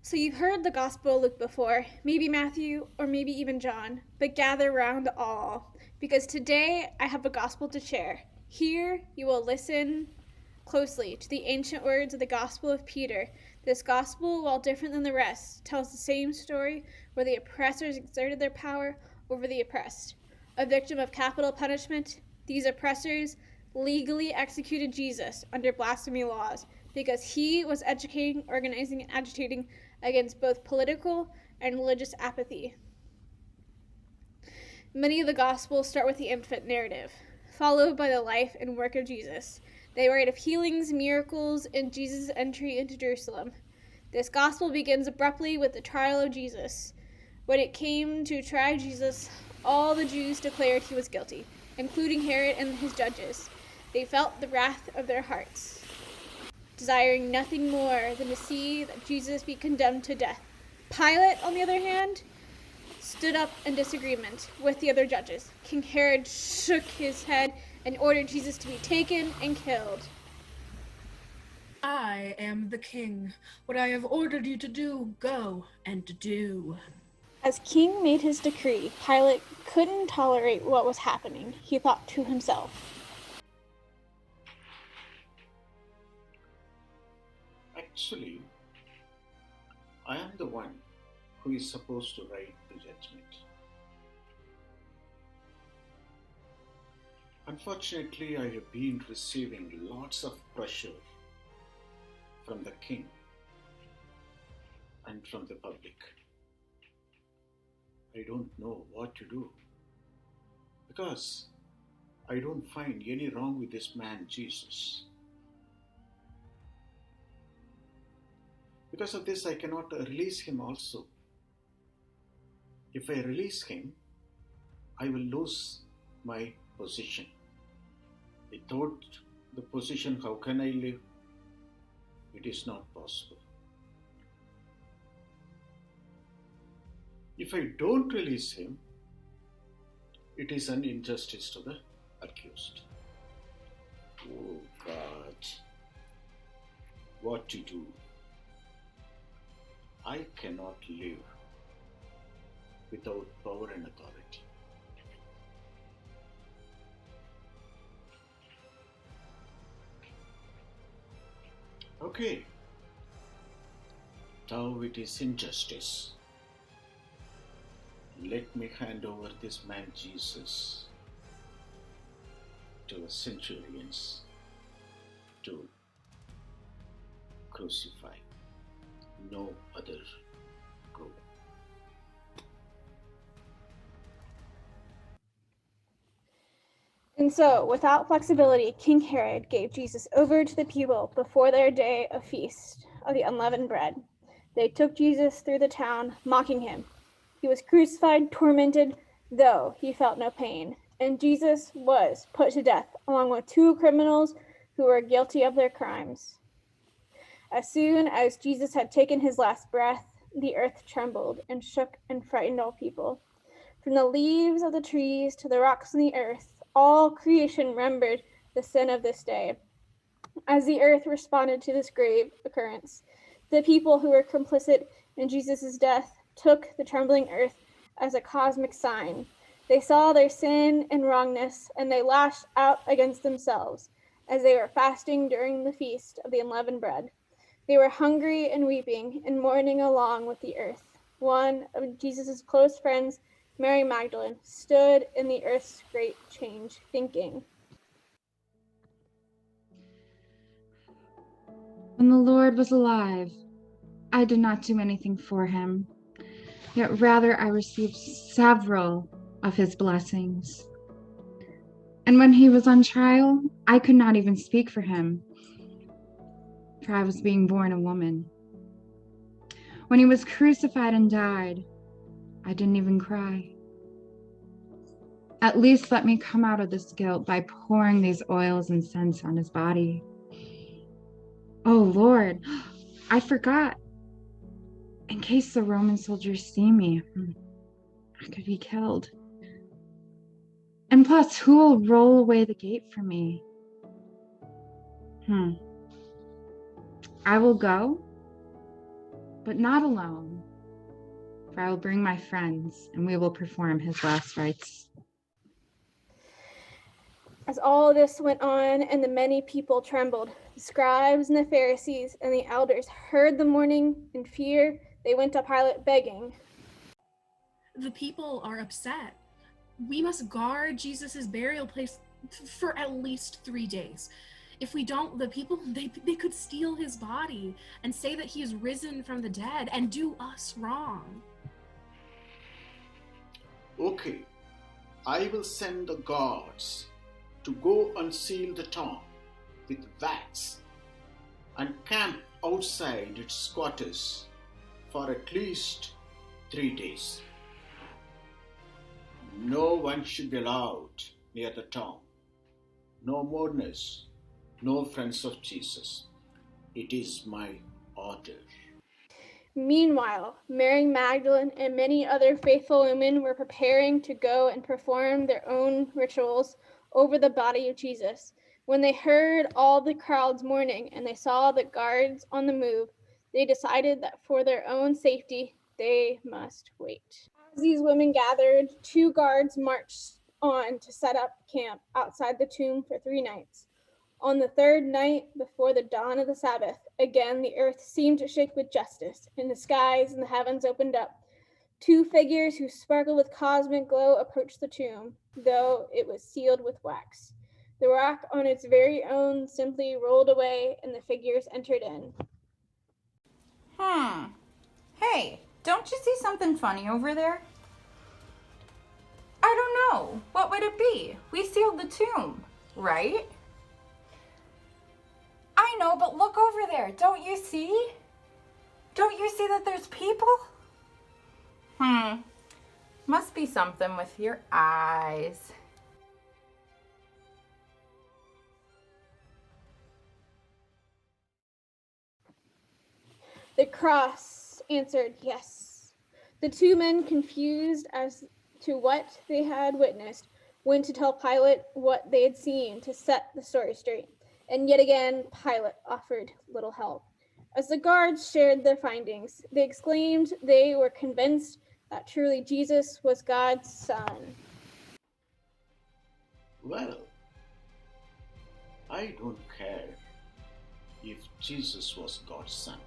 So you've heard the Gospel of Luke before, maybe Matthew or maybe even John, but gather round all, because today I have a gospel to share. Here you will listen closely to the ancient words of the Gospel of Peter. This gospel, while different than the rest, tells the same story where the oppressors exerted their power over the oppressed. A victim of capital punishment, these oppressors legally executed Jesus under blasphemy laws because he was educating, organizing, and agitating against both political and religious apathy. Many of the Gospels start with the infant narrative, followed by the life and work of Jesus. They write of healings, miracles, and Jesus' entry into Jerusalem. This Gospel begins abruptly with the trial of Jesus. When it came to try Jesus, all the Jews declared he was guilty, including Herod and his judges. They felt the wrath of their hearts, desiring nothing more than to see that Jesus be condemned to death. Pilate, on the other hand, stood up in disagreement with the other judges. King Herod shook his head and ordered Jesus to be taken and killed. I am the king. What I have ordered you to do, go and do. As King made his decree, Pilate couldn't tolerate what was happening. He thought to himself, Actually, I am the one who is supposed to write the judgment. Unfortunately, I have been receiving lots of pressure from the king and from the public. I don't know what to do because I don't find any wrong with this man, Jesus. Because of this, I cannot release him also. If I release him, I will lose my position. Without the position, how can I live? It is not possible. If I don't release him, it is an injustice to the accused. Oh God, what to do? I cannot live without power and authority. Okay, now it is injustice. Let me hand over this man Jesus to the centurions to crucify. No other go. and so, without flexibility, King Herod gave Jesus over to the people before their day of feast of the unleavened bread. They took Jesus through the town, mocking him. He was crucified, tormented, though he felt no pain. And Jesus was put to death along with two criminals who were guilty of their crimes. As soon as Jesus had taken his last breath, the earth trembled and shook and frightened all people. From the leaves of the trees to the rocks in the earth, all creation remembered the sin of this day. As the earth responded to this grave occurrence, the people who were complicit in Jesus' death took the trembling earth as a cosmic sign. They saw their sin and wrongness, and they lashed out against themselves as they were fasting during the feast of the unleavened bread. They were hungry and weeping and mourning along with the earth. One of Jesus' close friends, Mary Magdalene, stood in the earth's great change, thinking, When the Lord was alive, I did not do anything for him, yet rather I received several of his blessings. And when he was on trial, I could not even speak for him, for I was being born a woman. When he was crucified and died, I didn't even cry. At least let me come out of this guilt by pouring these oils and scents on his body. Oh Lord, I forgot. In case the Roman soldiers see me, I could be killed. And plus, who will roll away the gate for me? I will go, but not alone. For I will bring my friends, and we will perform his last rites. As all this went on, and the many people trembled, the scribes and the Pharisees and the elders heard the mourning. In fear, they went to Pilate begging. The people are upset. We must guard Jesus' burial place for at least 3 days. If we don't, the people, they could steal his body and say that he is risen from the dead and do us wrong. Okay, I will send the guards to go and seal the tomb with wax and camp outside its quarters for at least 3 days. No one should be allowed near the tomb. No mourners, no friends of Jesus. It is my order. Meanwhile, Mary Magdalene and many other faithful women were preparing to go and perform their own rituals over the body of Jesus. When they heard all the crowds mourning and they saw the guards on the move, they decided that for their own safety, they must wait. As these women gathered, 2 guards marched on to set up camp outside the tomb for 3 nights. On the 3rd night, before the dawn of the Sabbath, again the earth seemed to shake with justice, and the skies and the heavens opened up. 2 figures who sparkled with cosmic glow approached the tomb, though it was sealed with wax. The rock on its very own simply rolled away, and the figures entered in. Hey, don't you see something funny over there? I don't know. What would it be? We sealed the tomb, right? I know, but look over there. Don't you see? Don't you see that there's people? Must be something with your eyes. The cross answered yes. The 2 men, confused as to what they had witnessed, went to tell Pilate what they had seen to set the story straight. And yet again, Pilate offered little help. As the guards shared their findings, they exclaimed they were convinced that truly Jesus was God's Son. Well, I don't care if Jesus was God's Son.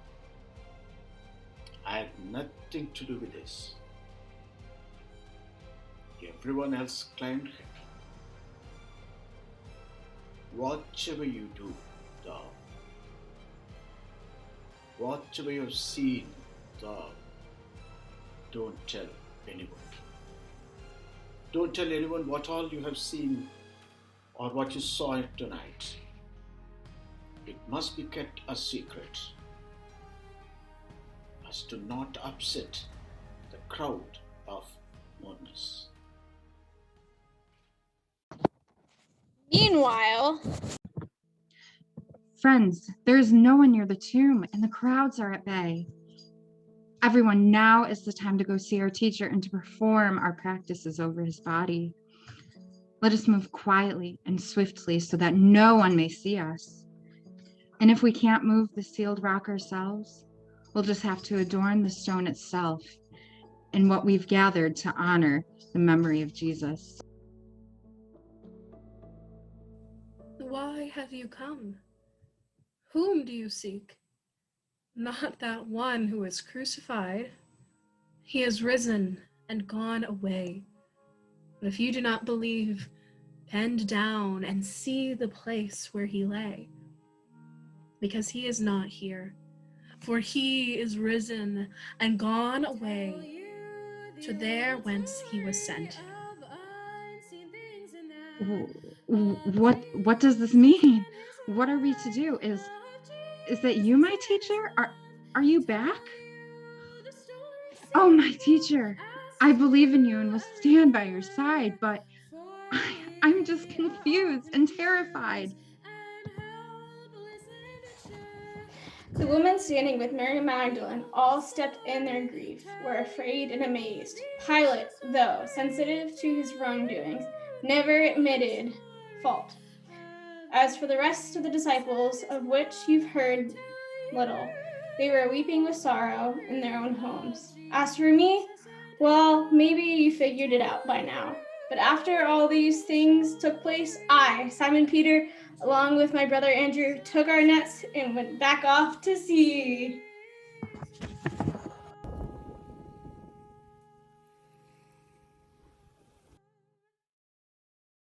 I had nothing to do with this. Everyone else claimed him. Whatever you do, thou, whatever you have seen, thou, don't tell anyone. Don't tell anyone what all you have seen or what you saw tonight. It must be kept a secret, as to not upset the crowd of mourners. Meanwhile, Friends, there is no one near the tomb, and the crowds are at bay. Everyone, now is the time to go see our teacher and to perform our practices over his body. Let us move quietly and swiftly so that no one may see us. And if we can't move the sealed rock ourselves, we'll just have to adorn the stone itself and what we've gathered to honor the memory of Jesus. Why have you come? Whom do you seek? Not that one who is crucified. He is risen and gone away. But if you do not believe, bend down and see the place where he lay. Because he is not here, for he is risen and gone away to there whence he was sent. What does this mean? What are we to do? Is that you, my teacher? Are you back? Oh, my teacher, I believe in you and will stand by your side, but I'm just confused and terrified. the women standing with Mary Magdalene all stepped in their grief, were afraid and amazed. Pilate, though sensitive to his wrongdoings, never admitted fault. As for the rest of the disciples, of which you've heard little, They were weeping with sorrow in their own homes. As for me, well, maybe you figured it out by now. But after all these things took place, I, Simon Peter, along with my brother Andrew, took our nets and went back off to sea.